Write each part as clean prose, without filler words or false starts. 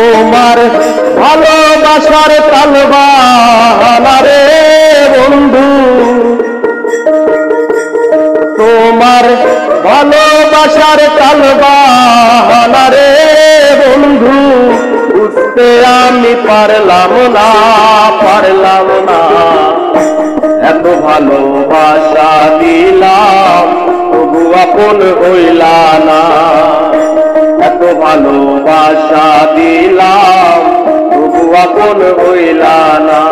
তোমার ভালোবাসার তালবাহানা রে বন্ধু, তোমার ভালোবাসার তালবাহানা রে বন্ধু, বুঝতে আমি পারলাম না এত ভালোবাসা দিলাম তবু আপন হইলা না, এত ভালোবাসা দিলাম তবু আপন হইলা না।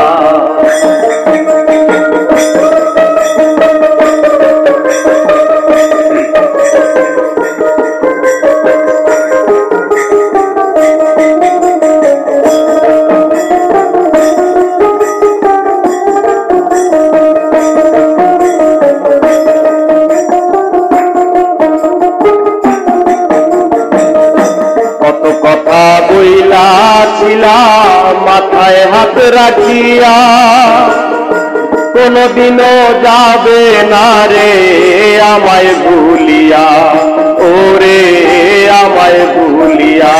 বইলাছিলাম মাথায় হাত রাখিয়া, কোনদিনও যাবে না রে আমায় ভুলিয়া, ওরে আমায় ভুলিয়া।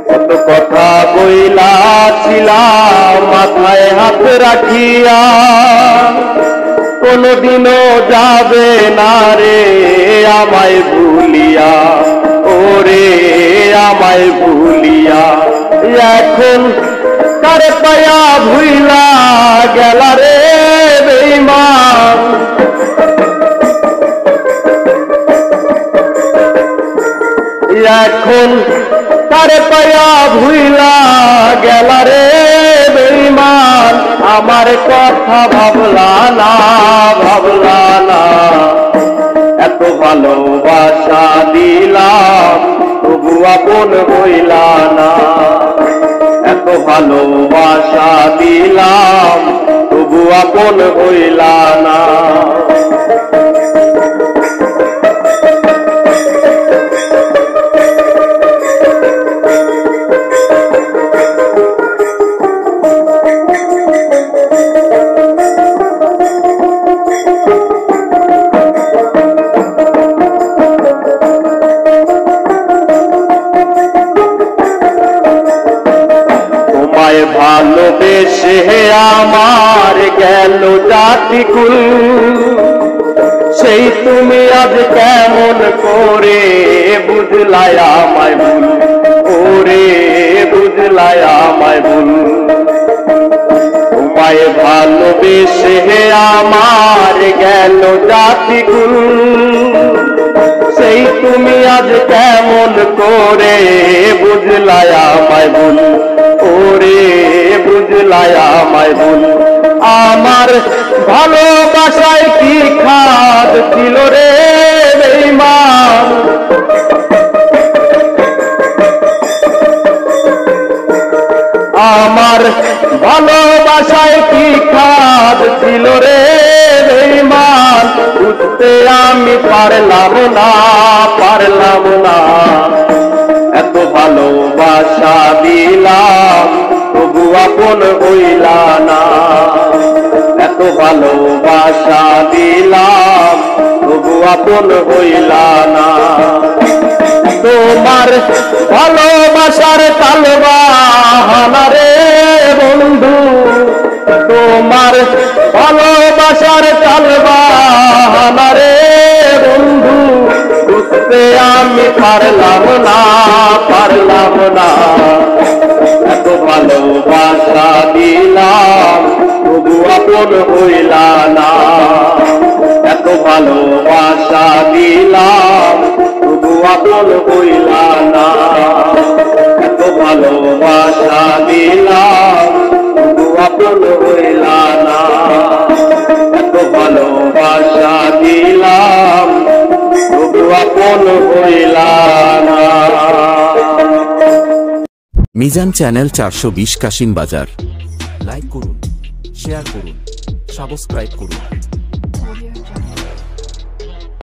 কত কথা বইলাছিলাম মাথায় হাত রাখিয়া, কোনদিনও যাবে না রে আমায় ভুলিয়া, ওরে আমায় ভুলিয়া। এখন তারে পায়া ভুইলা গেলা রে বেঈমান, এখন তারে পায়া ভুইলা গেলা রে বেঈমান। আমার কথা ভাবলা না এত ভালোবাসা দিলাম তবু আপন হইলা না, এত ভালোবাসা দিলাম তবু আপন হইলা না। ভালোবেসে আমার গেল জাতিকুল, সেই তুমি আজ কেমন করে বুঝলাই আমায় ভুল, ওরে বুঝলাই আমায় ভুল। তোমায় ভালোবেসে আমার গেল জাতিকুল, সেই তুমি আজ কেমন করে বুঝলাই আমায় ভুল, ওরে বুঝলাই আমায় ভুল। আমার ভালোবাসায় কি খাদ ছিল রে বেঈমান, আমার ভালোবাসায় কি খাদ ছিল রে বেঈমান। বুঝতে আমি পারলাম না এত ভালোবাসা দিলাম তবু আপন হইলা না, এত ভালোবাসা দিলাম তবু আপন হইলা না। তোমার ভালোবাসার তালবাহানা রে বন্ধু, তোমার ভালোবাসার তালবাহানা রে বন্ধু, বুঝতে আমি পারলাম না এত ভালোবাসা দিলাম তবু আপন হইলা না, এত ভালোবাসা দিলাম তবু আপন হইলা না, এত ভালোবাসা দিলাম তবু আপন হইলা না, এত ভালোবাসা দিলাম তবু আপন হইলা না। মিজান চ্যানেল 420 কাশিম বাজার। লাইক করুন, শেয়ার করুন, সাবস্ক্রাইব করুন।